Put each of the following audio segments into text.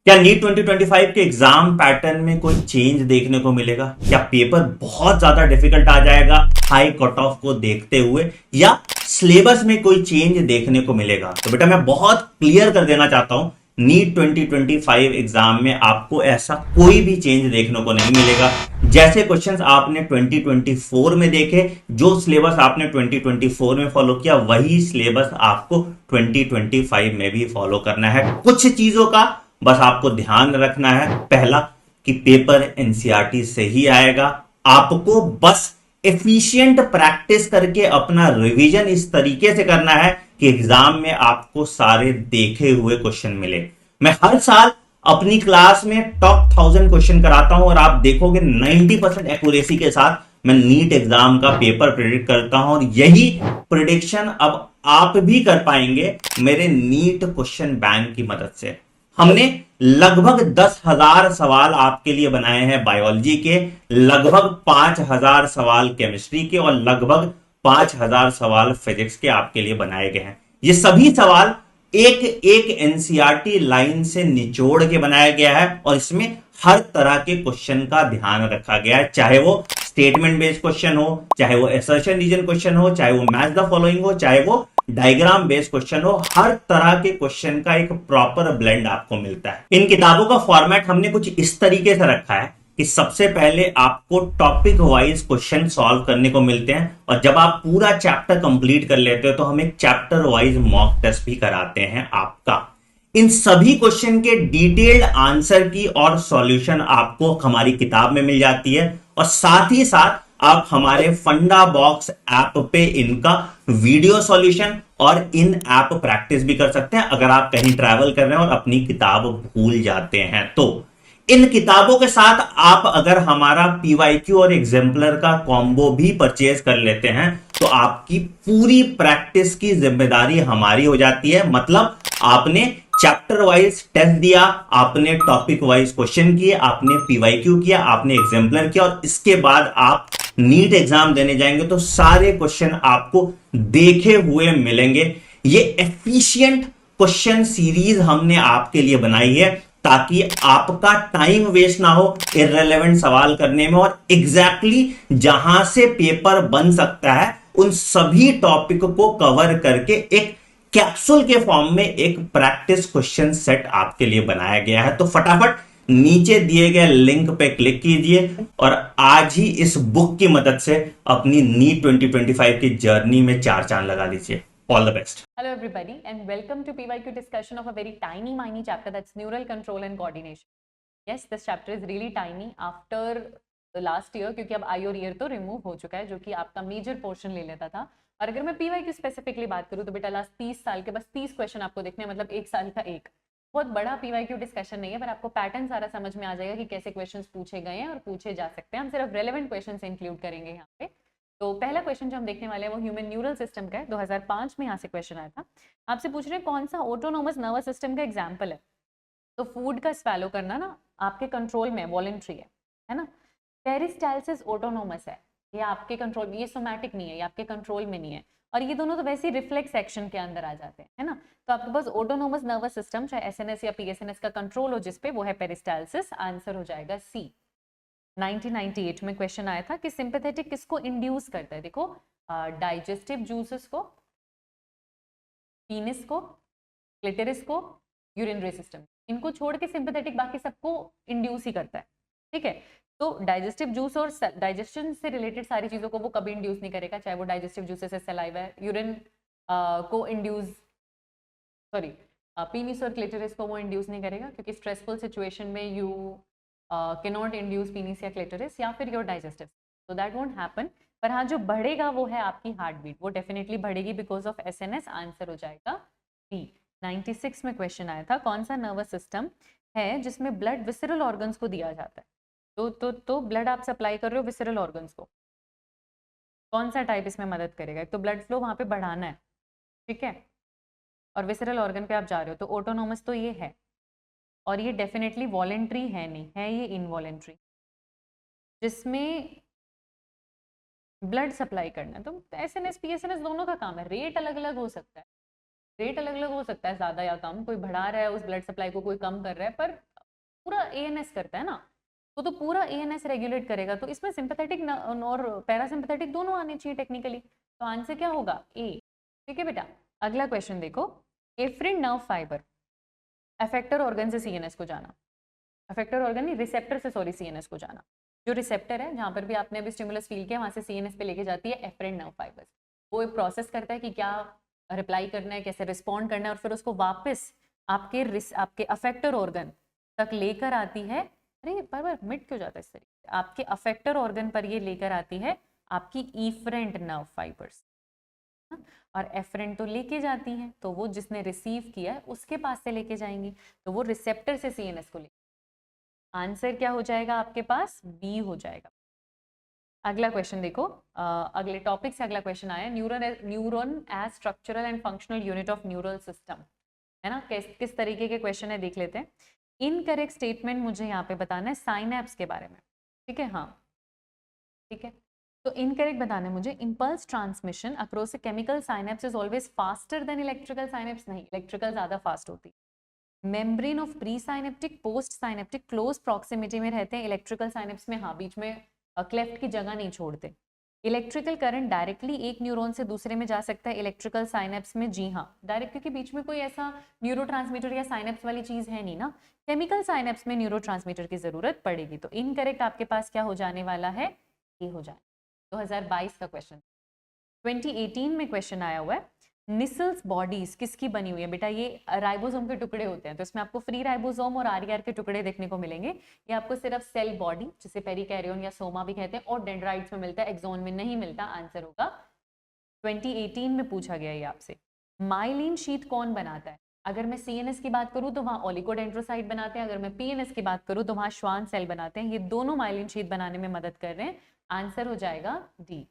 क्या नीट 2025 के exam pattern में कोई चेंज देखने को मिलेगा? क्या पेपर बहुत ज्यादा डिफिकल्ट आ जाएगा हाई कट ऑफ को देखते हुए, या सिलेबस में कोई चेंज देखने को मिलेगा? तो बेटा मैं बहुत क्लियर कर देना चाहता हूं, नीट 2025 एग्जाम में आपको ऐसा कोई भी चेंज देखने को नहीं मिलेगा। जैसे क्वेश्चंस आपने 2024 में देखे, जो सिलेबस आपने 2024 में फॉलो किया, वही सिलेबस आपको 2025 में भी फॉलो करना है। कुछ चीजों का बस आपको ध्यान रखना है। पहला कि पेपर एनसीईआरटी से ही आएगा। आपको बस एफिशिएंट प्रैक्टिस करके अपना रिवीजन इस तरीके से करना है कि एग्जाम में आपको सारे देखे हुए क्वेश्चन मिले। मैं हर साल अपनी क्लास में टॉप 1000 क्वेश्चन कराता हूं और आप देखोगे 90% एक्यूरेसी के साथ मैं नीट एग्जाम का पेपर प्रिडिक्ट करता हूं, और यही प्रिडिक्शन अब आप भी कर पाएंगे मेरे नीट क्वेश्चन बैंक की मदद से। हमने लगभग 10,000 सवाल आपके लिए बनाए हैं बायोलॉजी के, लगभग 5,000 सवाल केमिस्ट्री के, और लगभग 5,000 सवाल फिजिक्स के आपके लिए बनाए गए हैं। ये सभी सवाल एक एक एनसीईआरटी लाइन से निचोड़ के बनाया गया है, और इसमें हर तरह के क्वेश्चन का ध्यान रखा गया है, चाहे वो स्टेटमेंट बेस्ड क्वेश्चन हो, चाहे वो असर्शन रीजन क्वेश्चन हो, चाहे वो मैच द फॉलोइंग हो, चाहे वो डायग्राम बेस्ड क्वेश्चन हो। हर तरह के क्वेश्चन का एक प्रॉपर ब्लेंड आपको मिलता है। इन किताबों का फॉर्मेट हमने कुछ इस तरीके से रखा है कि सबसे पहले आपको टॉपिक वाइज क्वेश्चन सॉल्व करने को मिलते हैं, और जब आप पूरा चैप्टर कंप्लीट कर लेते हो तो हम एक चैप्टर वाइज मॉक टेस्ट भी कराते हैं आपका। इन सभी क्वेश्चन के डिटेल्ड आंसर की और सॉल्यूशन आपको हमारी किताब में मिल जाती है, और साथ ही साथ आप हमारे फंडा बॉक्स ऐप पे इनका वीडियो सॉल्यूशन और इन ऐप प्रैक्टिस भी कर सकते हैं अगर आप कहीं ट्रैवल कर रहे हैं और अपनी किताब भूल जाते हैं तो। इन किताबों के साथ आप अगर हमारा पीवाईक्यू और एग्जाम्पलर का कॉम्बो भी परचेज कर लेते हैं तो आपकी पूरी प्रैक्टिस की जिम्मेदारी हमारी हो जाती है। मतलब आपने चैप्टर वाइज टेस्ट दिया, आपने टॉपिक वाइज क्वेश्चन किए, आपने पीवाईक्यू किया, आपने एग्जाम्पलर किया, और इसके बाद आप नीट एग्जाम देने जाएंगे तो सारे क्वेश्चन आपको देखे हुए मिलेंगे। ये एफिशिएंट क्वेश्चन सीरीज हमने आपके लिए बनाई है ताकि आपका टाइम वेस्ट ना हो इररिलेवेंट सवाल करने में, और एग्जैक्टली जहां से पेपर बन सकता है उन सभी टॉपिक को कवर करके एक कैप्सूल के फॉर्म में एक प्रैक्टिस क्वेश्चन सेट आपके लिए बनाया गया है। तो फटाफट नीचे दिए गए लिंक पे क्लिक कीजिए और आज ही इस बुक की मदद से अपनी नीट 2025 की जर्नी में चार चांद लगा लीजिए। All the best. Hello everybody and welcome to PYQ discussion of a very tiny chapter, that's neural control and coordination. Yes, this chapter is really tiny after the last year क्योंकि अब आई और year तो remove हो चुका है जो कि आपका मेजर पोर्शन ले लेता था। और अगर मैं PYQ स्पेसिफिकली बात करूँ तो बेटा लास्ट 30 साल के बस 30 क्वेश्चन आपको देखने हैं, मतलब एक साल का एक। बहुत बड़ा PYQ डिस्कशन नहीं है पर आपको पैटर्न सारा समझ में आ जाएगा कि कैसे क्वेश्चन पूछे गए हैं और पूछे जा सकते हैं। हम सिर्फ रेलेवेंट क्वेश्चन इंक्लूड करेंगे यहाँ पे। तो पहला क्वेश्चन जो हम देखने वाले हैं वो ह्यूमन न्यूरल सिस्टम का है। 2005 में यहाँ से क्वेश्चन आया था। आपसे पूछ रहे हैं कौन सा ऑटोनोमस नर्वस सिस्टम का एग्जाम्पल है। तो फूड का स्वैलो करना ना आपके कंट्रोल में वॉलेंट्री है ना। पेरिस्टालसिस ऑटोनोमस है, ये आपके कंट्रोल में, ये सोमैटिक नहीं है, ये आपके कंट्रोल में नहीं है। और ये दोनों तो वैसे ही रिफ्लेक्स एक्शन के अंदर आ जाते हैं, है ना। तो आपके पास ऑटोनोमस नर्वस सिस्टम चाहे एसएनएस या पीएसएनएस का कंट्रोल हो जिसपे, वो है पेरिस्टालसिस। आंसर हो जाएगा सी। 1998 में क्वेश्चन आया था कि सिंपैथेटिक किसको इंड्यूस करता है। देखो डाइजेस्टिव जूसेस को, पीनिस को, क्लिटरिस को, यूरिनरी सिस्टम, इनको छोड़ के सिंपैथेटिक बाकी सबको इंड्यूस ही करता है। ठीक है, तो डाइजेस्टिव जूस और डाइजेशन से रिलेटेड सारी चीजों को वो कभी इंड्यूस नहीं करेगा, चाहे वो डाइजेस्टिव जूसेस से सलाइवा है, यूरिन को इंड्यूस, सॉरी पीनिस और क्लिटरिस को वो इंड्यूस नहीं करेगा क्योंकि स्ट्रेसफुल सिचुएशन में यू कैनॉट इंड्यूस पीनिस या क्लिटरिस या फिर योर डाइजेस्टिव, तो दैट वोंट हैपन। पर हाँ जो बढ़ेगा वो है आपकी हार्ट बीट, वो डेफिनेटली बढ़ेगी बिकॉज ऑफ एसएनएस। आंसर हो जाएगा डी। 96 में क्वेश्चन आया था कौन सा नर्वस सिस्टम है जिसमें ब्लड विसरल ऑर्गन्स को दिया जाता है। तो ब्लड आप सप्लाई कर रहे हो विसरल ऑर्गन्स को, कौन सा टाइप इसमें मदद करेगा। एक तो ब्लड फ्लो वहाँ पे बढ़ाना है, ठीक है, और विसरल ऑर्गन पे आप जा रहे हो, तो ऑटोनोमस तो ये है, और ये डेफिनेटली वॉलेंट्री है नहीं, है ये इनवॉलेंट्री जिसमें ब्लड सप्लाई करना। तो एसएनएस पीएसएनएस दोनों का काम है, रेट अलग अलग हो सकता है, रेट अलग अलग हो सकता है, ज़्यादा या कम, कोई बढ़ा रहा है उस ब्लड सप्लाई को, कोई कम कर रहा है, पर पूरा एएनएस करता है ना, तो पूरा एएनएस रेगुलेट करेगा, तो इसमें सिंपैथेटिक और पैरासिम्पैथेटिक दोनों आने चाहिए टेक्निकली, तो आंसर क्या होगा ए। ठीक है बेटा, अगला क्वेश्चन देखो, एफ्रिन नर्व फाइबर अफेक्टर ऑर्गन से सीएनएस को जाना, अफेक्टर ऑर्गन नहीं, रिसेप्टर से सॉरी सीएनएस को जाना, जो रिसेप्टर है जहां पर भी आपने अभी स्टिमुलस फील किया वहां से सीएनएस पे लेके जाती है एफ्रिन नर्व फाइबर्स। वो एक प्रोसेस करता है कि क्या रिप्लाई करना है, कैसे रिस्पॉन्ड करना है, और फिर उसको वापस आपके अफेक्टर ऑर्गन तक लेकर आती है। अरे बार बार मिट क्यों जाता है इस तरीके से, आपके अफेक्टर ऑर्गन पर ये लेकर आती है आपकी इफरेंट नर्व फाइबर्स, और एफरेंट तो लेके जाती हैं, तो वो जिसने रिसीव किया है उसके पास से लेके जाएंगी, तो वो रिसेप्टर से सीएनएस को ले। आंसर क्या हो जाएगा आपके पास, बी हो जाएगा। अगला क्वेश्चन देखो, अगले टॉपिक से अगला क्वेश्चन आया, neuron as structural and functional unit of neural system, है ना, किस तरीके के क्वेश्चन है देख लेते हैं। इनकरेक्ट स्टेटमेंट मुझे यहाँ पे बताना है साइनैप्स के बारे में, ठीक है, हाँ ठीक है, तो इनकरेक्ट बताना है मुझे, impulse transmission across a chemical synapse is always faster than electrical synapse, नहीं, इलेक्ट्रिकल ज्यादा फास्ट होती है। Membrane of pre synaptic post synaptic close proximity में रहते हैं, इलेक्ट्रिकल साइनेप्स में हाँ बीच में क्लेफ्ट की जगह नहीं छोड़ते। इलेक्ट्रिकल करंट डायरेक्टली एक न्यूरॉन से दूसरे में जा सकता है इलेक्ट्रिकल साइनेप्स में, जी हाँ डायरेक्ट, क्योंकि बीच में कोई ऐसा न्यूरोट्रांसमीटर या साइनेप्स वाली चीज है नहीं ना, केमिकल साइनेप्स में न्यूरोट्रांसमीटर की जरूरत पड़ेगी, तो इनकरेक्ट आपके पास क्या हो जाने वाला है, ये हो जाए। 2022 का क्वेश्चन, 2018 में क्वेश्चन आया हुआ है, निसल्स बॉडीज किसकी बनी हुई है बेटा, ये राइबोसोम के टुकड़े होते हैं, तो इसमें आपको फ्री राइबोसोम और आरईआर के टुकड़े देखने को मिलेंगे, ये आपको सिर्फ सेल बॉडी जिसे पेरिकैरियोन या सोमा भी कहते हैं और डेंड्राइट्स में मिलता है, एक्सोन में नहीं मिलता। आंसर होगा 2018 में पूछा गया ये आपसे। माइलिन शीट कौन बनाता है, अगर मैं सीएनएस की बात करूं तो वहां ओलिगोडेंड्रोसाइट बनाते हैं, अगर मैं पीएनएस की बात करूं तो वहां श्वान सेल बनाते हैं, ये दोनों माइलिन शीट बनाने में मदद कर रहे हैं। आंसर हो जाएगा डी।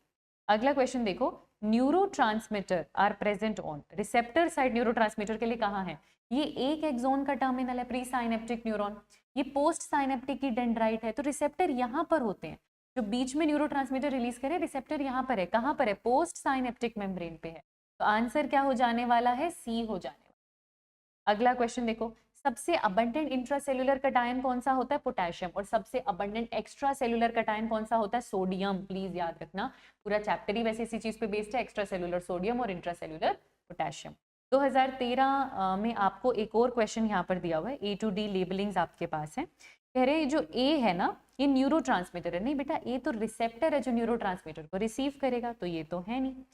अगला क्वेश्चन देखो, neurotransmitter are present on receptor side, neurotransmitter के लिए कहाँ है, ये एक एक्सोन का टर्मिनल है प्री साइनेप्टिक न्यूरॉन, ये पोस्ट साइनेप्टिक की डेंड्राइट है, तो रिसेप्टर यहाँ पर होते हैं, जो बीच में न्यूरोट्रांसमीटर रिलीज करे रिसेप्टर यहाँ पर है, कहाँ पर है, पोस्ट साइनेप्टिक मेम्ब्रेन पे है, तो आंसर क्या हो जाने वाला है, सी हो जाने वाला। अगला क्वेश्चन देखो, सबसे अबंडेंट इंट्रासेल्युलर कटायन कौन सा होता है, पोटेशियम, और सबसे अबंडेंट एक्स्ट्रा सेल्युलर कटायन कौन सा होता है, सोडियम। प्लीज याद रखना, पूरा चैप्टर ही वैसे इसी चीज पे बेस्ड है, एक्स्ट्रा सेल्युलर सोडियम और इंट्रासेल्युलर पोटेशियम। 2013 में आपको एक और क्वेश्चन यहाँ पर दिया हुआ है, ए टू डी लेबलिंग्स आपके पास है, कह रहे हैं जो ए है ना ये न्यूरोट्रांसमीटर है, नहीं बेटा ए तो रिसेप्टर है जो न्यूरोट्रांसमीटर को रिसीव करेगा, तो ये तो है नहीं।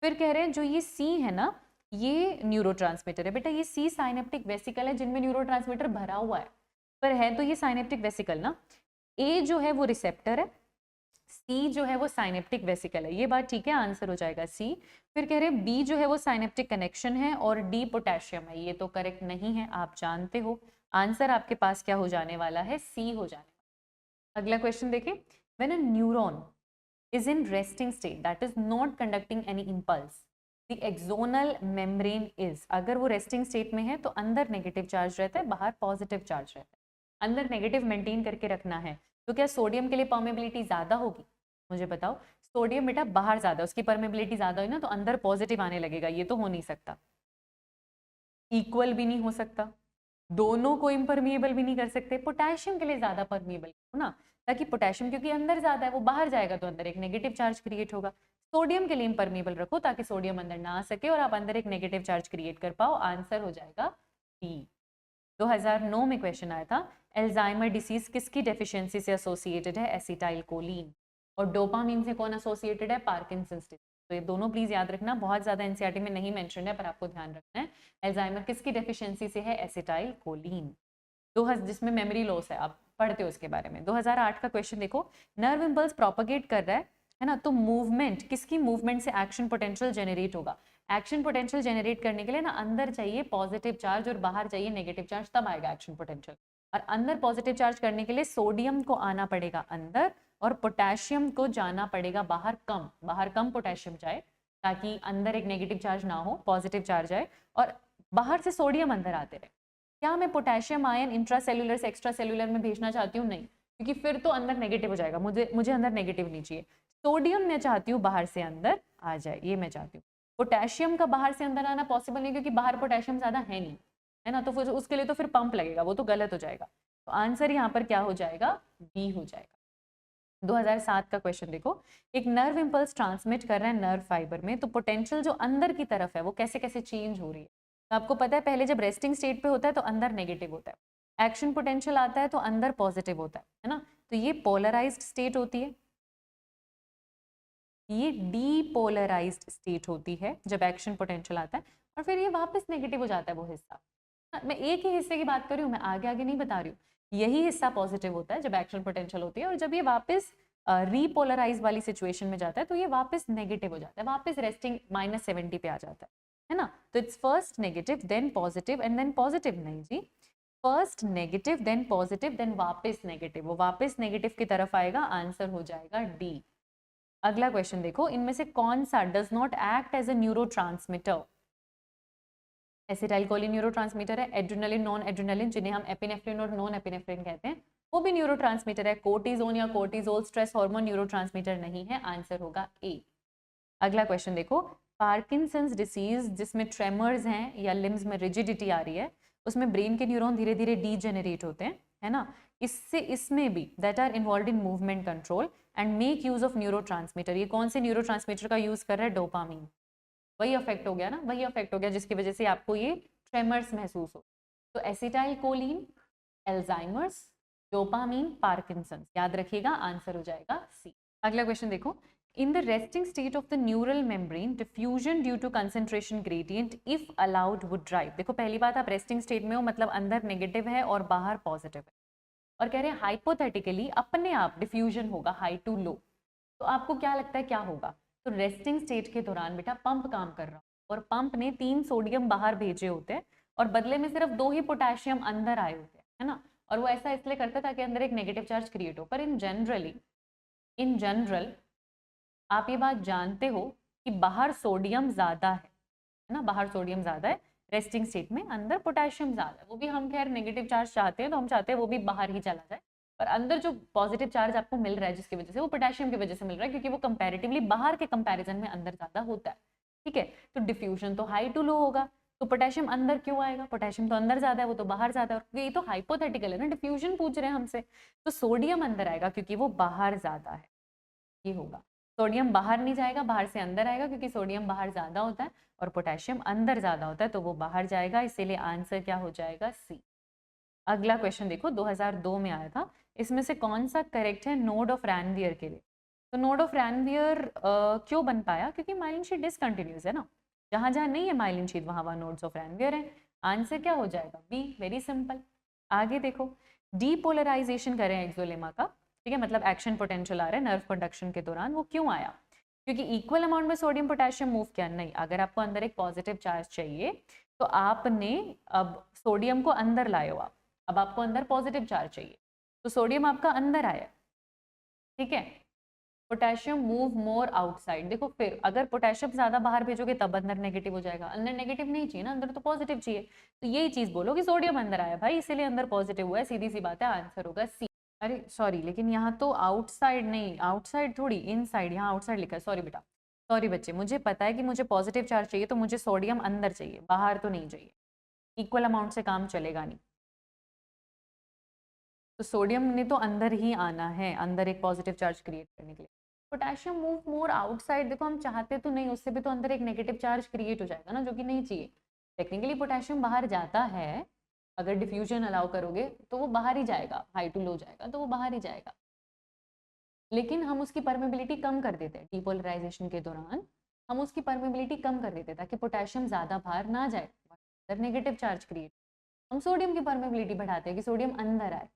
फिर कह रहे हैं जो ये सी है ना ये न्यूरोट्रांसमीटर है, बेटा ये सी साइनेप्टिक वेसिकल है जिनमें न्यूरोट्रांसमीटर भरा हुआ है, पर है तो ये साइनेप्टिक वेसिकल ना, ए जो है वो रिसेप्टर है, सी जो है वो साइनेप्टिक वेसिकल है, ये बात ठीक है, आंसर हो जाएगा सी। फिर कह रहे हैं बी जो है वो साइनेप्टिक कनेक्शन है और डी पोटेशियम है, ये तो करेक्ट नहीं है, आप जानते हो। आंसर आपके पास क्या हो जाने वाला है, सी हो जाने वाला। अगला क्वेश्चन देखिए, when a neuron is in resting state that is not conducting any impulse, the axonal membrane is, अगर वो रेस्टिंग स्टेट में है तो अंदर नेगेटिव चार्ज रहता है, बाहर पॉजिटिव चार्ज रहता है, अंदर नेगेटिव मेंटेन करके रखना है, तो क्या सोडियम के लिए परमेबिलिटी ज्यादा होगी, मुझे बताओ, सोडियम बेटा बाहर ज्यादा, उसकी परमेबिलिटी ज्यादा हुई ना तो अंदर पॉजिटिव आने लगेगा, ये तो हो नहीं सकता, इक्वल भी नहीं हो सकता, दोनों को इम्परमिएबल भी नहीं कर सकते, पोटेशियम के लिए ज्यादा परमिएबल हो ना, ताकि पोटेशियम क्योंकि अंदर ज्यादा है वो बाहर जाएगा तो अंदर एक नेगेटिव चार्ज क्रिएट होगा, सोडियम के लिए इम्परमिएबल रखो ताकि सोडियम अंदर ना आ सके और आप अंदर एक नेगेटिव चार्ज क्रिएट कर पाओ, आंसर हो जाएगा बी। 2009 में क्वेश्चन आया था, एल्जाइमर डिसीज किसकी डेफिशिएंसी से एसोसिएटेड है, एसिटाइल कोलिन, और डोपामिन से कौन एसोसिएटेड है, पार्किंसंस डिसीज, तो ये दोनों प्लीज याद रखना, बहुत ज्यादा एनसीईआरटी में नहीं मेंशन है पर आपको ध्यान रखना है, एल्जाइमर किसकी डेफिशिएंसी से है, एसिटाइल कोलिन, जिसमें मेमोरी लॉस है, आप पढ़ते हो उसके बारे में। 2008 का क्वेश्चन देखो, नर्व इम्पल्स प्रोपगेट कर रहा है ना, तो मूवमेंट किसकी मूवमेंट से एक्शन पोटेंशियल जनरेट होगा, एक्शन पोटेंशियल जनरेट करने के लिए ना अंदर चाहिए पॉजिटिव चार्ज और बाहर चाहिए नेगेटिव चार्ज, तब आएगा एक्शन पोटेंशियल, और अंदर पॉजिटिव चार्ज करने के लिए सोडियम को आना पड़ेगा अंदर और पोटेशियम को जाना पड़ेगा बाहर कम पोटेशियम जाए ताकि अंदर एक नेगेटिव चार्ज ना हो, पॉजिटिव चार्ज आए, और बाहर से सोडियम अंदर आते रहे। क्या मैं पोटेशियम आयन इंट्रासेल्युलर से एक्स्ट्रा सेल्युलर में भेजना चाहती हूँ, नहीं, क्योंकि फिर तो अंदर नेगेटिव हो जाएगा, मुझे अंदर नेगेटिव नहीं चाहिए, सोडियम मैं चाहती हूँ बाहर से अंदर आ जाए, ये मैं चाहती हूँ। पोटेशियम का बाहर से अंदर आना पॉसिबल नहीं क्योंकि बाहर पोटेशियम ज्यादा है नहीं, है ना, तो फिर उसके लिए तो फिर पंप लगेगा, वो तो गलत हो जाएगा। तो आंसर यहाँ पर क्या हो जाएगा, बी हो जाएगा। 2007 का क्वेश्चन देखो, एक नर्व इम्पल्स ट्रांसमिट कर रहा है नर्व फाइबर में, तो पोटेंशियल जो अंदर की तरफ है वो कैसे कैसे चेंज हो रही है। तो आपको पता है पहले जब रेस्टिंग स्टेट पे होता है तो अंदर नेगेटिव होता है, एक्शन पोटेंशियल आता है तो अंदर पॉजिटिव होता है ना। तो ये पोलराइज्ड स्टेट होती है, ये डीपोलराइज्ड स्टेट होती है जब एक्शन पोटेंशियल आता है, और फिर ये वापस नेगेटिव हो जाता है वो हिस्सा। मैं एक ही हिस्से की बात कर रही हूँ, मैं आगे आगे नहीं बता रही हूँ। यही हिस्सा पॉजिटिव होता है जब एक्शन पोटेंशियल होती है, और जब ये वापस रीपोलराइज वाली सिचुएशन में जाता है तो ये वापस नेगेटिव हो जाता है, वापस रेस्टिंग -70 पे आ जाता है ना। तो it's first negative then positive and then positive, नहीं जी, first negative then positive then वापस नेगेटिव, वो वापस नेगेटिव की तरफ आएगा, आंसर हो जाएगा डी। अगला क्वेश्चन देखो, इनमें से कौन सा does not act as a neurotransmitter. Acetylcholine neurotransmitter है, एड्रेनलिन, नॉन एड्रेनलिन जिन्हें हम एपिनेफ्रिन और नॉन एपिनेफ्रिन कहते हैं वो भी न्यूरोट्रांसमीटर है। कोर्टिजोन या कोर्टिजोल स्ट्रेस हार्मोन न्यूरोट्रांसमीटर नहीं है, आंसर होगा ए। अगला क्वेश्चन देखो, पार्किंसंस डिसीज जिसमें ट्रेमर्स हैं या लिम्स में रिजिडिटी आ रही है, उसमें ब्रेन के न्यूरॉन धीरे धीरे डीजेनरेट होते हैं, है ना। इससे इसमें भी that are involve in movement control and make use of neurotransmitter. ये कौन से न्यूरोट्रांसमीटर का यूज कर रहा है, डोपामीन। वही अफेक्ट हो गया ना, वही अफेक्ट हो गया जिसकी वजह से आपको ये ट्रेमर्स महसूस हो। तो एसिटाइलकोलिन, एल्जाइमर्स, डोपामीन, पार्किंसंस, याद रखिएगा, आंसर हो जाएगा सी। अगला क्वेश्चन देखो, in the resting state of the neural membrane diffusion due to concentration gradient if allowed would drive। देखो पहली बात, आप रेस्टिंग स्टेट में हो मतलब अंदर नेगेटिव है और बाहर पॉजिटिव है, और कह रहे हैं हाइपोथेटिकली अपने आप डिफ्यूजन होगा हाई टू लो। तो आपको क्या लगता है क्या होगा, तो रेस्टिंग स्टेट के दौरान बेटा पंप काम कर रहा और पंप ने 3 सोडियम बाहर भेजे होते हैं और बदले में सिर्फ 2 ही पोटेशियम अंदर आए होते हैं, है ना। और वो ऐसा इसलिए करता है ताकि अंदर एक नेगेटिव चार्ज क्रिएट हो। पर इन जनरल आप ये बात जानते हो कि बाहर सोडियम ज्यादा है ना, बाहर सोडियम ज्यादा है रेस्टिंग स्टेट में, अंदर पोटेशियम ज्यादा है। वो भी हम खैर नेगेटिव चार्ज चाहते हैं तो हम चाहते हैं वो भी बाहर ही चला जाए, पर अंदर जो पॉजिटिव चार्ज आपको मिल रहा है जिसकी वजह से, वो पोटेशियम की वजह से मिल रहा है क्योंकि वो कंपैरेटिवली बाहर के कंपैरिजन में अंदर ज्यादा होता है, ठीक है। तो डिफ्यूजन तो हाई टू लो होगा, तो पोटेशियम अंदर क्यों आएगा, पोटेशियम तो अंदर ज्यादा है, वो तो बाहर ज्यादा है, और ये तो हाइपोथेटिकल है ना, डिफ्यूजन पूछ रहे हैं हमसे, तो सोडियम अंदर आएगा क्योंकि वो बाहर ज्यादा है, ये होगा। सोडियम बाहर नहीं जाएगा, बाहर से अंदर आएगा क्योंकि सोडियम बाहर ज्यादा होता है और पोटेशियम अंदर ज्यादा होता है, तो वो बाहर जाएगा, इसीलिए आंसर क्या हो जाएगा, सी। अगला क्वेश्चन देखो 2002 में आया था, इसमें से कौन सा करेक्ट है नोड ऑफ रैनवियर के लिए। तो नोड ऑफ रैनवियर क्यों बन पाया, क्योंकि माइलिन शीट डिसकंटिन्यूअस है ना, जहां जहां नहीं है माइलिन शीट वहां वहां नोड्स ऑफ रैनवियर है, आंसर क्या हो जाएगा, बी, वेरी सिंपल। आगे देखो, डीपोलराइजेशन करें एक्सोलेमा का, ठीक है, मतलब एक्शन पोटेंशियल आ रहा है नर्व कंडक्शन के दौरान, वो क्यों आया, क्योंकि इक्वल अमाउंट में सोडियम पोटेशियम मूव किया, नहीं, अगर आपको अंदर एक पॉजिटिव चार्ज चाहिए तो आपने अब सोडियम को अंदर लाए हो आप, अब आपको अंदर पॉजिटिव चार्ज चाहिए तो सोडियम आपका अंदर आया, ठीक है। पोटेशियम मूव मोर आउटसाइड, देखो फिर अगर पोटेशियम ज्यादा बाहर भेजोगे तब अंदर नेगेटिव हो जाएगा, अंदर नेगेटिव नहीं चाहिए ना, अंदर तो पॉजिटिव चाहिए, तो यही चीज बोलो कि सोडियम अंदर आया भाई, इसीलिए अंदर पॉजिटिव हुआ है, सीधी सी बात है, आंसर होगा सी। अरे सॉरी, लेकिन यहाँ तो आउटसाइड नहीं, आउटसाइड थोड़ी, इनसाइड, यहाँ आउटसाइड लिखा है, सॉरी बेटा, सॉरी बच्चे, मुझे पता है कि मुझे पॉजिटिव चार्ज चाहिए तो मुझे सोडियम अंदर चाहिए, बाहर तो नहीं चाहिए, इक्वल अमाउंट से काम चलेगा नहीं, तो सोडियम ने तो अंदर ही आना है, अंदर एक पॉजिटिव चार्ज क्रिएट करने के लिए। पोटेशियम मूव मोर आउटसाइड, देखो हम चाहते तो नहीं, उससे भी तो अंदर एक नेगेटिव चार्ज क्रिएट हो जाएगा ना, जो कि नहीं चाहिए। टेक्निकली पोटेशियम बाहर जाता है, अगर डिफ्यूजन अलाउ करोगे तो वो बाहर ही जाएगा, हाई टू लो जाएगा तो वो बाहर ही जाएगा, लेकिन हम उसकी परमेबिलिटी कम कर देते हैं डीपोलराइजेशन के दौरान, हम उसकी परमेबिलिटी कम कर देते हैं ताकि पोटेशियम ज्यादा बाहर ना जाए, अंदर नेगेटिव चार्ज क्रिएट, हम सोडियम की परमेबिलिटी बढ़ाते हैं कि सोडियम अंदर आए,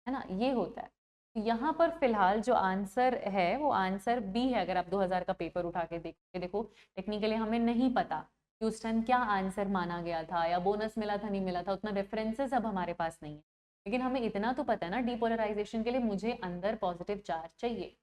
है ना, ये होता है। तो यहाँ पर फिलहाल जो आंसर है वो आंसर बी है। अगर आप 2000 का पेपर उठा के देखो टेक्निकली हमें नहीं पता कि उस टाइम क्या आंसर माना गया था या बोनस मिला था नहीं मिला था, उतना रेफरेंसेस अब हमारे पास नहीं है, लेकिन हमें इतना तो पता है ना, डीपोलराइजेशन के लिए मुझे अंदर पॉजिटिव चार्ज चाहिए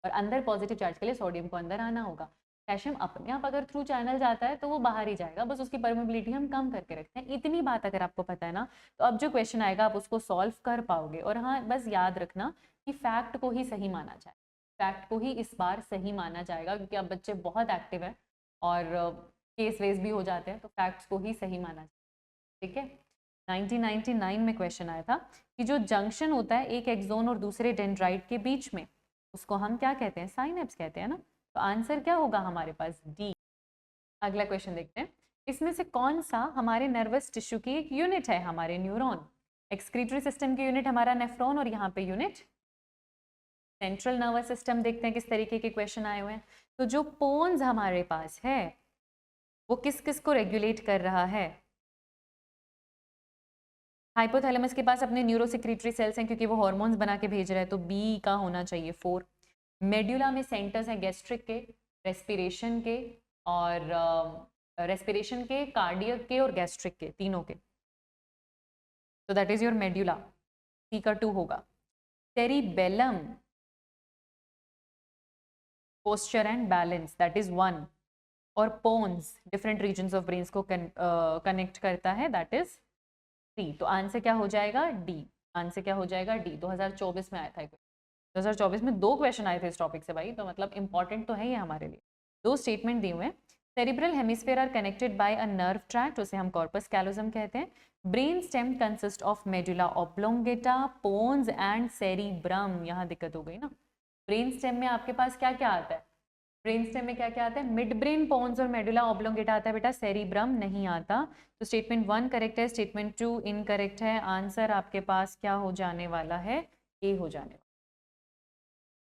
और अंदर पॉजिटिव चार्ज के लिए सोडियम को अंदर आना होगा। पोटेशियम अपने आप अगर थ्रू चैनल जाता है तो वो बाहर ही जाएगा, बस उसकी परमेबिलिटी हम कम करके रखते हैं, इतनी बात अगर आपको पता है ना, तो अब जो क्वेश्चन आएगा आप उसको सॉल्व कर पाओगे। और हाँ, बस याद रखना कि फैक्ट को ही सही माना जाए, फैक्ट को ही इस बार सही माना जाएगा, क्योंकि अब बच्चे बहुत एक्टिव है और केस वेस भी हो जाते हैं, तो फैक्ट्स को ही सही माना जाए, ठीक है। 1999 में क्वेश्चन आया था, कि जो जंक्शन होता है एक एक्सोन और दूसरे डेंड्राइट के बीच में, उसको हम क्या कहते हैं? साइनेप्स कहते हैं ना। तो आंसर क्या होगा हमारे पास? डी। अगला क्वेश्चन देखते हैं, इसमें से कौन सा हमारे नर्वस टिश्यू की एक यूनिट है? हमारे न्यूरॉन। एक्सक्रीटरी सिस्टम की यूनिट हमारा नेफ्रॉन और यहाँ पे यूनिट सेंट्रल नर्वस सिस्टम। देखते हैं किस तरीके के क्वेश्चन आए हुए हैं। तो जो पोन्स हमारे पास है वो किस किस को रेगुलेट कर रहा है? हाइपोथैलेमस के पास अपने न्यूरोसिक्रीटरी सेल्स हैं क्योंकि वो हार्मोन्स बना के भेज रहा है, तो बी का होना चाहिए 4। मेड्यूला में सेंटर्स हैं गैस्ट्रिक के, रेस्पिरेशन के और रेस्पिरेशन के, कार्डियक के और गैस्ट्रिक के, तीनों के। तो that is your medulla, C का 2 होगा। Cerebellum, posture and balance, that is 1। और pons different regions of brains को कनेक्ट करता है, दैट इज 3। तो आंसर क्या हो जाएगा? डी। आंसर क्या हो जाएगा? डी। 2024 में आया था 2024 में 2 क्वेश्चन आए थे इस टॉपिक से भाई, तो मतलब इंपॉर्टेंट तो है ये हमारे लिए। 2 स्टेटमेंट दिए हुए हैं। Cerebral hemisphere are connected by a nerve tract, उसे हम कॉर्पस कैलोजम कहते हैं। Brain stem consist of medulla oblongata, pons and cerebrum. यहाँ दिक्कत हो गई ना, ब्रेन स्टेम में आपके पास क्या क्या आता है? ब्रेन स्टेम में क्या क्या आता है? मिड ब्रेन, पोन्स और मेडुला ऑब्लोंगेटा आता है बेटा, सेरिब्रम नहीं आता। तो स्टेटमेंट 1 करेक्ट है, स्टेटमेंट 2 इनकरेक्ट है। आंसर आपके पास क्या हो जाने वाला है? ए हो जाने वाला।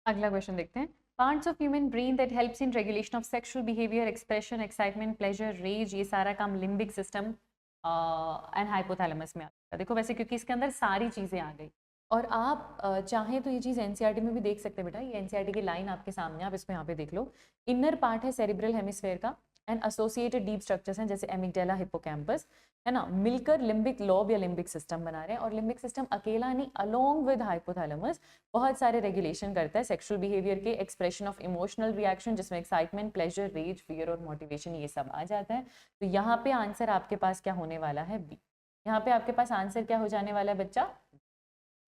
अगला क्वेश्चन देखते हैं। Parts of human brain that helps in regulation of sexual behaviour, expression, excitement, pleasure, rage, ये सारा काम लिम्बिक सिस्टम एंड हाइपोथैलेमस में आता है। देखो वैसे क्योंकि इसके अंदर सारी चीज़ें आ गई, और आप चाहें तो ये चीज़ एनसीईआरटी में भी देख सकते हैं बेटा। ये एनसीईआरटी की लाइन आपके सामने, आप इसको यहाँ पे देख लो। इनर पार्ट है सेरिब्रल हेमिस्फेयर का एंड एसोसिएटेड डीप स्ट्रक्चर्स हैं जैसे एमिगडाला, हिप्पोकैम्पस, है ना, मिलकर लिम्बिक लोब या लिम्बिक सिस्टम बना रहे हैं। और लिम्बिक सिस्टम अकेला नहीं, अलोंग विद हाइपोथैलेमस बहुत सारे रेगुलेशन करता है सेक्सुअल बिहेवियर के, एक्सप्रेशन ऑफ इमोशनल रिएक्शन जिसमें एक्साइटमेंट, प्लेजर, रेज, फियर और मोटिवेशन ये सब आ जाता है। तो यहाँ पे आंसर आपके पास क्या होने वाला है? बी। यहाँ पे आपके पास आंसर क्या हो जाने वाला है बच्चा?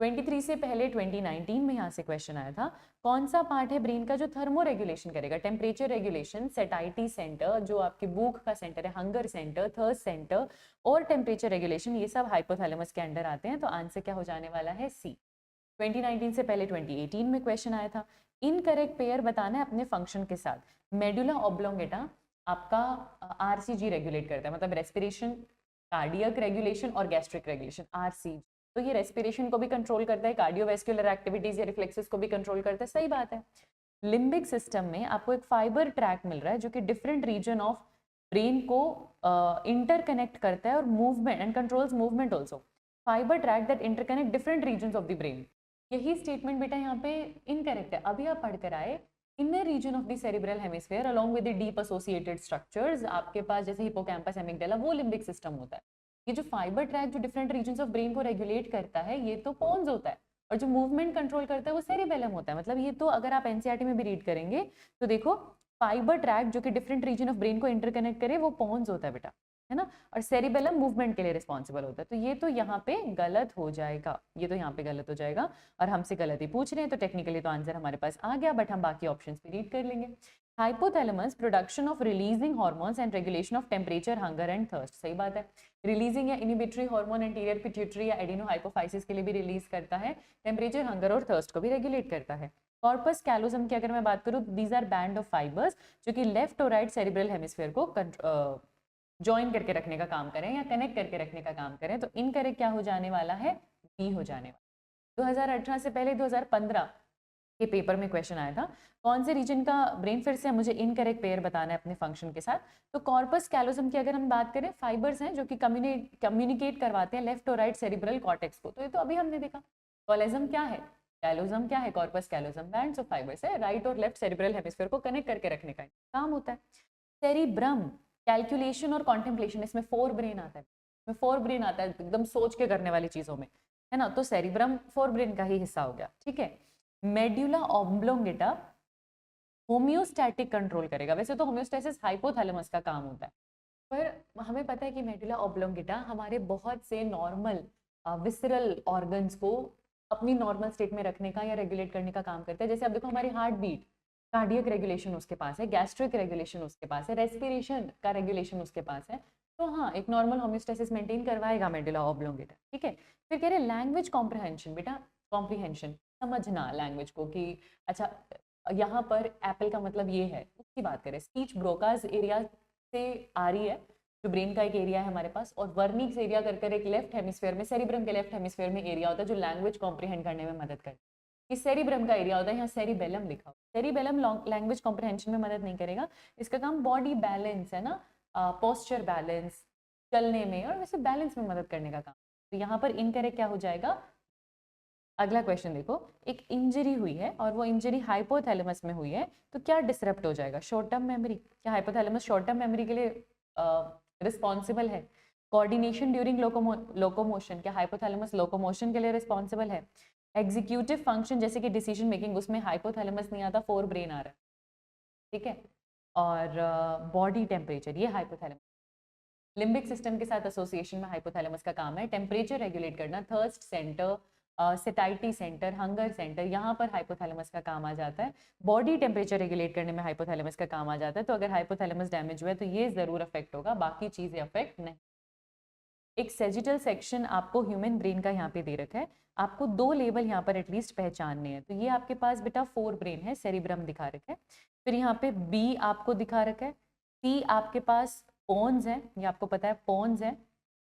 23 से पहले 2019 में यहाँ से क्वेश्चन आया था, कौन सा पार्ट है ब्रेन का जो थर्मो रेगुलेशन करेगा? टेम्परेचर रेगुलेशन, सेटाइटी सेंटर जो आपके भूख का सेंटर है, हंगर सेंटर, थर्स्ट सेंटर और टेम्परेचर रेगुलेशन, ये सब हाइपोथैलेमस के अंडर आते हैं। तो आंसर क्या हो जाने वाला है? सी। 2019 से पहले 2018 में क्वेश्चन आया था। इनकरेक्ट पेयर बताना है अपने फंक्शन के साथ। मेडुला ऑब्लोंगेटा आपका आरसीजी रेगुलेट करता है, मतलब रेस्पिरेशन, कार्डियक रेगुलेशन और गैस्ट्रिक रेगुलेशन, आरसीजी। तो ये रेस्पिरेशन को भी कंट्रोल करता है, कार्डियोवैस्कुलर एक्टिविटीज या रिफ्लेक्सेस को भी कंट्रोल करता है, सही बात है। लिम्बिक सिस्टम में आपको एक फाइबर ट्रैक मिल रहा है जो कि डिफरेंट रीजन ऑफ ब्रेन को इंटरकनेक्ट करता है और movement and controls movement also. Fibre track that interconnect different region of the brain. यही स्टेटमेंट बेटा यहाँ पे इनकरेक्ट है। अभी आप पढ़कर आए inner region of the cerebral hemisphere along with the deep associated structures, आपके पास जैसे हिपोकैम्पस, एमिगडाला, वो लिम्बिक सिस्टम होता है। ये जो फाइबर ट्रैक जो डिफरेंट रीजन्स ऑफ ब्रेन को रेगुलेट करता है ये तो पोन्स होता है, और जो मूवमेंट कंट्रोल करता है वो सेरिबेलम होता है। मतलब ये तो अगर आप एनसीईआरटी में भी रीड करेंगे तो देखो फाइबर ट्रैक जो कि डिफरेंट रीजन ऑफ ब्रेन को इंटरकनेक्ट करे वो पोन्स होता है बेटा, है ना, और सेरिबेलम मूवमेंट के लिए रिस्पॉन्सिबल होता है। तो ये तो यहाँ पे गलत हो जाएगा, ये तो यहाँ पे गलत हो जाएगा, और हमसे गलत ही पूछ रहे हैं तो टेक्निकली तो आंसर हमारे पास आ गया, बट हम बाकी ऑप्शंस भी रीड कर लेंगे। Hypothalamus production of releasing hormones and regulation of temperature, hunger and thirst, सही बात है। रिलीजिंग या इनिबिटरी हार्मोन एंटीरियर पिट्यूटरी या एडिनो हाइपोफाइसिस के लिए भी रिलीज करता है, टेम्परेचर, हंगर और थर्स्ट को भी रेगुलेट करता है। कॉर्पस कैलोजम की अगर मैं बात करूँ, these are band of fibres जो कि लेफ्ट और राइट सेरिब्रल हेमिस्फीयर को ज्वाइन करके रखने का काम करें या कनेक्ट करके रखने का काम करें। तो इनकरेक्ट क्या हो जाने वाला है? बी हो जाने वाला। 2018 से पहले 2015 के पेपर में क्वेश्चन आया था, कौन से रीजन का ब्रेन, फिर से मुझे इनकरेक्ट पेयर बताना है अपने फंक्शन के साथ। तो कॉर्पस कैलोजम की अगर हम बात करें, फाइबर्स हैं जो कि कम्युनिकेट करवाते हैं लेफ्ट और राइट सेरिब्रल कॉर्टेक्स को। तो ये तो अभी हमने देखा। कॉलेजम क्या है, कैलोजम क्या है, corpus callosum bands of fibres है, राइट और लेफ्ट सेरिब्रल हेमिस्फीयर को कनेक्ट करके रखने का काम होता है। सेरिब्रम कैलकुलेशन और कॉन्टेम्पलेशन, इसमें 4 ब्रेन आता है, इसमें 4 ब्रेन आता है एकदम सोच के करने वाली चीजों में, है ना, तो सेरिब्रम 4 ब्रेन का ही हिस्सा हो गया, ठीक है। मेड्यूला ऑब्लोंगेटा होम्योस्टैटिक कंट्रोल करेगा, वैसे तो होम्योस्टेसिस हाइपोथैलेमस का काम होता है, पर हमें पता है कि मेडुला ऑब्लोंगेटा हमारे बहुत से नॉर्मल विसरल ऑर्गन्स को अपनी नॉर्मल स्टेट में रखने का या रेगुलेट करने का काम करता है। जैसे आप देखो हमारी हार्ट बीट, कार्डियक रेगुलेशन उसके पास है, गैस्ट्रिक रेगुलेशन उसके पास है, रेस्पिरेशन का रेगुलेशन उसके पास है। तो हाँ, एक नॉर्मल होम्योस्टेसिस मेंटेन करवाएगा मेडुला ऑब्लोंगेटा, ठीक है। फिर कह रहे लैंग्वेज कॉम्प्रिहेंशन, बेटा कॉम्प्रिहेंशन समझना लैंग्वेज को कि अच्छा यहाँ पर एप्पल का मतलब ये है, उसकी बात करें। स्पीच ब्रोकाज एरिया से आ रही है, जो ब्रेन का एक एरिया है हमारे पास, और वर्निक्स एरिया कर एक लेफ्ट हेमिस्फीयर में, सेरिब्रम के लेफ्ट हेमिस्फीयर में एरिया होता है जो लैंग्वेज कॉम्प्रिहेंड करने में मदद करता है। इस सेरिब्रम का एरिया होता है, यहाँ सेरिबेलम लिखा हो। सेरिबेलम लैंग्वेज कॉम्प्रिहेंशन में मदद नहीं करेगा, इसका काम बॉडी बैलेंस है ना, पोस्चर बैलेंस, चलने में और वैसे बैलेंस में मदद करने का काम। तो यहाँ पर इनकरेक्ट क्या हो जाएगा। अगला क्वेश्चन देखो, एक इंजरी हुई है और वो इंजरी हाइपोथैलेमस में हुई है, तो क्या डिसरप्ट हो जाएगा। शॉर्ट टर्म मेमोरी, क्या हाइपोथैलेमस शॉर्ट टर्म मेमोरी के लिए रिस्पॉन्सिबल है। कोऑर्डिनेशन ड्यूरिंग लोकोमोशन, क्या हाइपोथैलेमस लोकोमोशन के लिए रिस्पॉन्सिबल है। एग्जीक्यूटिव फंक्शन जैसे कि डिसीजन मेकिंग, उसमें हाइपोथैलेमस नहीं आता, फोर ब्रेन आ रहा है, ठीक है। और बॉडी टेम्परेचर, ये हाइपोथैलेमस। लिम्बिक सिस्टम के साथ एसोसिएशन में हाइपोथैलेमस का काम है टेम्परेचर रेगुलेट करना। Thirst centre, satiety centre, hunger centre, यहाँ पर हाइपोथैलेमस का काम आ जाता है। बॉडी टेम्परेचर रेगुलेट करने में हाइपोथैलेमस का काम आ जाता है। तो अगर हाइपोथैलेमस डैमेज हुआ है तो ये जरूर अफेक्ट होगा, बाकी चीजें अफेक्ट नहीं। एक सेजिटल सेक्शन आपको ह्यूमन ब्रेन का यहाँ पे दे रखा है, आपको दो लेवल यहाँ पर एटलीस्ट पहचानने हैं। तो ये आपके पास बेटा फोर ब्रेन है, सेरिब्रम दिखा रखा है। फिर यहाँ पे बी आपको दिखा रखा है, सी आपके पास पोन्स है, ये आपको पता है पोन्स है,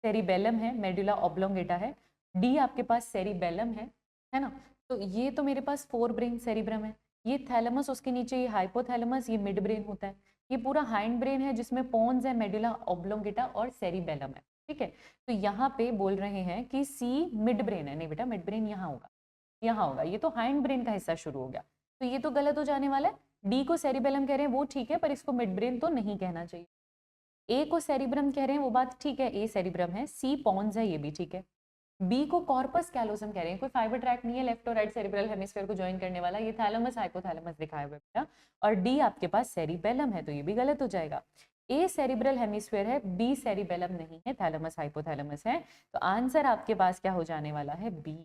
सेरिबेलम है, मेडुला ऑब्लोंगेटा है, डी आपके पास सेरिबेलम है ना। तो ये तो मेरे पास फोर ब्रेन सेरिब्रम है, ये थैलेमस, उसके नीचे ये हाइपोथैलेमस, ये मिड ब्रेन होता है, ये पूरा हाइंड ब्रेन है जिसमें पोन्स है, मेडुला ऑब्लोंगेटा और सेरिबेलम है, ठीक है। तो यहाँ पे बोल रहे हैं कि सी मिड ब्रेन है, नहीं बेटा मिड ब्रेन यहाँ होगा, यहाँ होगा, ये तो हाइंड ब्रेन का हिस्सा शुरू हो गया, तो ये तो गलत हो जाने वाला है। डी को सेरिबेलम कह रहे हैं वो ठीक है, पर इसको मिड ब्रेन तो नहीं कहना चाहिए। ए को सेरिब्रम कह रहे हैं वो बात ठीक है, ए सेरिब्रम है, सी पॉन्स है, ये भी ठीक है। बी को कॉर्पस कैलोसम कह रहे हैं, कोई फाइबर ट्रैक नहीं है लेफ्ट और राइट सेरिब्रल हेमिस्फीयर को ज्वाइन करने वाला, ये थैलेमस हाइपोथैलेमस दिखाया हुआ बेटा। और डी आपके पास सेरिबेलम है, तो ये भी गलत हो जाएगा। ए सेरिब्रल हेमिस्फीयर है, बी सेरिबेलम नहीं है, थैलेमस हाइपोथैलेमस है। तो आंसर आपके पास क्या हो जाने वाला है, बी।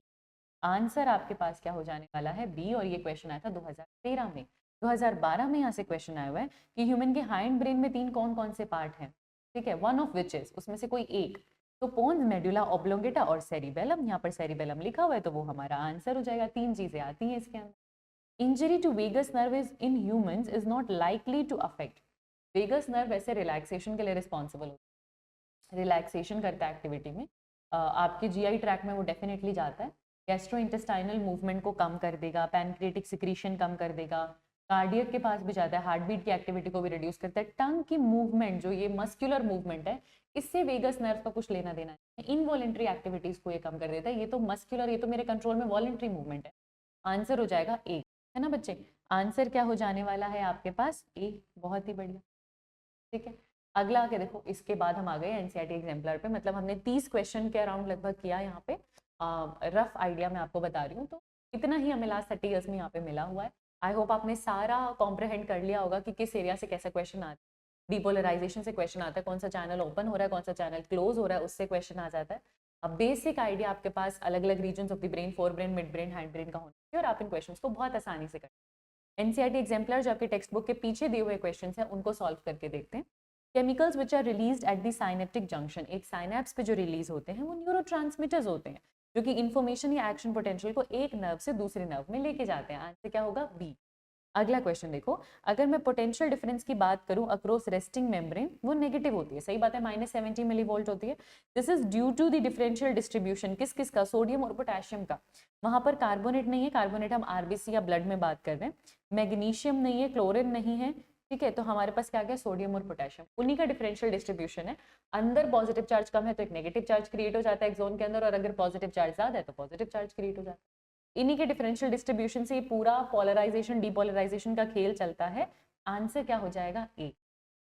आंसर आपके पास क्या हो जाने वाला है, बी। और ये क्वेश्चन आया था 2013 में। 2012 में यहाँ से क्वेश्चन आया हुआ है कि ह्यूमन के हाइंड ब्रेन में तीन कौन कौन से पार्ट हैं, ठीक है, वन ऑफ विच इज, उसमें से कोई एक। तो पोन्स, मेडुला ऑब्लोंगेटा और सेरिबेलम, यहाँ पर सेरिबेलम लिखा हुआ है तो वो हमारा आंसर हो जाएगा। तीन चीजें आती हैं इसके अंदर। Injury to vagus nerve is in humans is not likely to affect. Vagus nerve वैसे रिलैक्सेशन के लिए रिस्पॉन्सिबल होता है, रिलैक्सेशन करता है एक्टिविटी में, आपके जीआई ट्रैक में वो डेफिनेटली जाता है। गैस्ट्रोइंटेस्टाइनल मूवमेंट को कम कर देगा, पैनक्रिएटिक सिक्रीशन कम कर देगा, कार्डियक के पास भी जाता है, हार्ट बीट की एक्टिविटी को भी रिड्यूस करता है। टंग की मूवमेंट, जो ये मस्कुलर मूवमेंट है, इससे वेगस नर्व का कुछ लेना देना है। इनवॉलेंट्री एक्टिविटीज को ये कम कर देता है, ये तो मस्कुलर, ये तो मेरे कंट्रोल में वॉलेंट्री मूवमेंट है। आंसर हो जाएगा ए, है ना बच्चे। आंसर क्या हो जाने वाला है आपके पास, ए। बहुत ही बढ़िया, ठीक है। अगला आके देखो, इसके बाद हम आ गए एनसीईआरटी एग्जाम्पलर पे, मतलब हमने 30 क्वेश्चन के अराउंड लगभग किया यहाँ पे। रफ आइडिया मैं आपको बता रही हूँ, तो इतना ही हमें लास्ट 30 ईयर्स में यहाँ पे मिला हुआ है। आई होप आपने सारा कॉम्प्रहेंड कर लिया होगा कि किस एरिया से कैसा क्वेश्चन आता है। डिपोलराइजेशन से क्वेश्चन आता है, कौन सा चैनल ओपन हो रहा है, कौन सा चैनल क्लोज हो रहा है, उससे क्वेश्चन आ जाता है। अब बेसिक आइडिया आपके पास अलग अलग region of the brain, fore brain, mid brain, hand brain का होना चाहिए, और आप इन क्वेश्चन को बहुत आसानी से करें। एनसीईआरटी एग्जाम्पलर जो आपके टेक्स्ट बुक के पीछे दिए हुए क्वेश्चन है उनको सॉल्व करके देखते हैं। Chemicals which are released at the synaptic junction, एक साइनेप्स पे जो रिलीज होते हैं वो न्यूरोट्रांसमीटर्स होते हैं जो कि इन्फॉर्मेशन या एक्शन पोटेंशियल को एक नर्व से दूसरे नर्व में लेके जाते हैं। आंसर क्या होगा, बी। अगला क्वेश्चन देखो, अगर मैं पोटेंशियल डिफरेंस की बात करूं अक्रॉस रेस्टिंग मेम्ब्रेन, वो नेगेटिव होती है, सही बात है, -70 मिलीवोल्ट होती है। This is due to the differential distribution, किस किस का, सोडियम और पोटेशियम का। वहां पर कार्बोनेट नहीं है, कार्बोनेट हम आरबीसी या ब्लड में बात कर रहे हैं। मैग्नीशियम नहीं है, क्लोरीन नहीं है, ठीक है। तो हमारे पास क्या गया, सोडियम और पोटेशियम, उन्हीं का डिफरेंशियल डिस्ट्रीब्यूशन है। अंदर पॉजिटिव चार्ज कम है तो एक नेगेटिव चार्ज क्रिएट हो जाता है एक्सोन के अंदर, और अगर पॉजिटिव चार्ज ज्यादा है तो पॉजिटिव चार्ज क्रिएट हो जाता है। इन्हीं के डिफरेंशियल डिस्ट्रीब्यूशन से पूरा पोलराइजेशन डीपोलराइजेशन का खेल चलता है। आंसर क्या हो जाएगा, ए।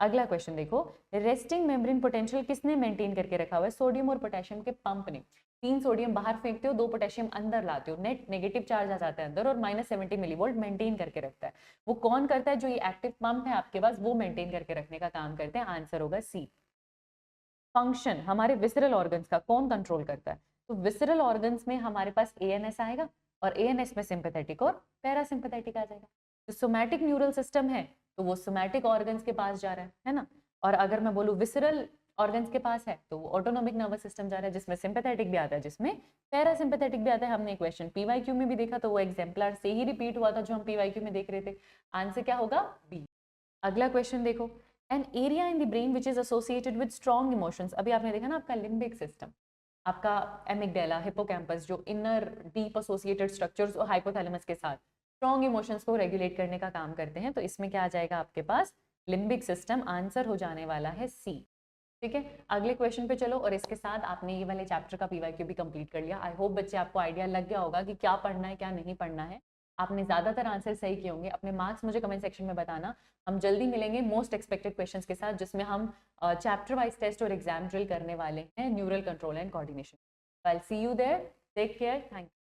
अगला क्वेश्चन देखो, रेस्टिंग मेम्ब्रेन पोटेंशियल किसने मेंटेन करके रखा हुआ है, सोडियम और पोटेशियम के पंप ने। 3 सोडियम बाहर फेंकते हो, 2 पोटेशियम अंदर लाते हो, नेट नेगेटिव चार्ज आ जाता है अंदर, और -70 मिलीवोल्ट मेंटेन करके रखता है। वो कौन करता है, जो ये एक्टिव पंप है आपके पास, वो मेंटेन करके रखने का काम करते हैं। आंसर होगा सी। फंक्शन हमारे विसरल ऑर्गन्स का कौन कंट्रोल करता है, तो विसरल ऑर्गन्स में हमारे पास एएनएस आएगा, और एएनएस में सिंपैथेटिक और पैरासिम्पैथेटिक आ जाएगा। जो सोमैटिक न्यूरल सिस्टम है तो वो सोमैटिक ऑर्गन्स के पास जा रहा है ना। और अगर मैं बोलूँ विसरल ऑर्गन्स के पास है तो वो ऑटोनोमिक नर्वस सिस्टम जा रहा है, जिसमें सिंपैथेटिक भी आता है, जिसमें पैरासिम्पैथेटिक भी आता है। हमने क्वेश्चन पीवाईक्यू में भी देखा तो वो एग्जाम्पलर से ही रिपीट हुआ था जो हम पीवाईक्यू में देख रहे थे। आंसर क्या होगा? बी। अगला क्वेश्चन देखो, an area in the brain which is associated with strong emotions. अभी आपने देखा ना आपका लिम्बिक सिस्टम, आपका एमिगडाला, हिप्पोकैम्पस, जो इनर डीप एसोसिएटेड स्ट्रक्चर्स और हाइपोथैलेमस के साथ स्ट्रॉन्ग इमोशंस को रेगुलेट करने का काम करते हैं। तो इसमें क्या आ जाएगा आपके पास? Limbic system. आंसर हो जाने वाला है सी। ठीक है, अगले क्वेश्चन पे चलो। और इसके साथ आपने ये वाले चैप्टर का पीवाईक्यू भी कंप्लीट कर लिया। आई होप बच्चे आपको आइडिया लग गया होगा कि क्या पढ़ना है क्या नहीं पढ़ना है। आपने ज़्यादातर आंसर सही किए होंगे। अपने मार्क्स मुझे कमेंट सेक्शन में बताना। हम जल्दी मिलेंगे मोस्ट एक्सपेक्टेड क्वेश्चंस के साथ, जिसमें हम चैप्टर वाइज टेस्ट और एग्जाम ड्रिल करने वाले हैं, neural control and coordination. I will see you there. Take care. Thank you.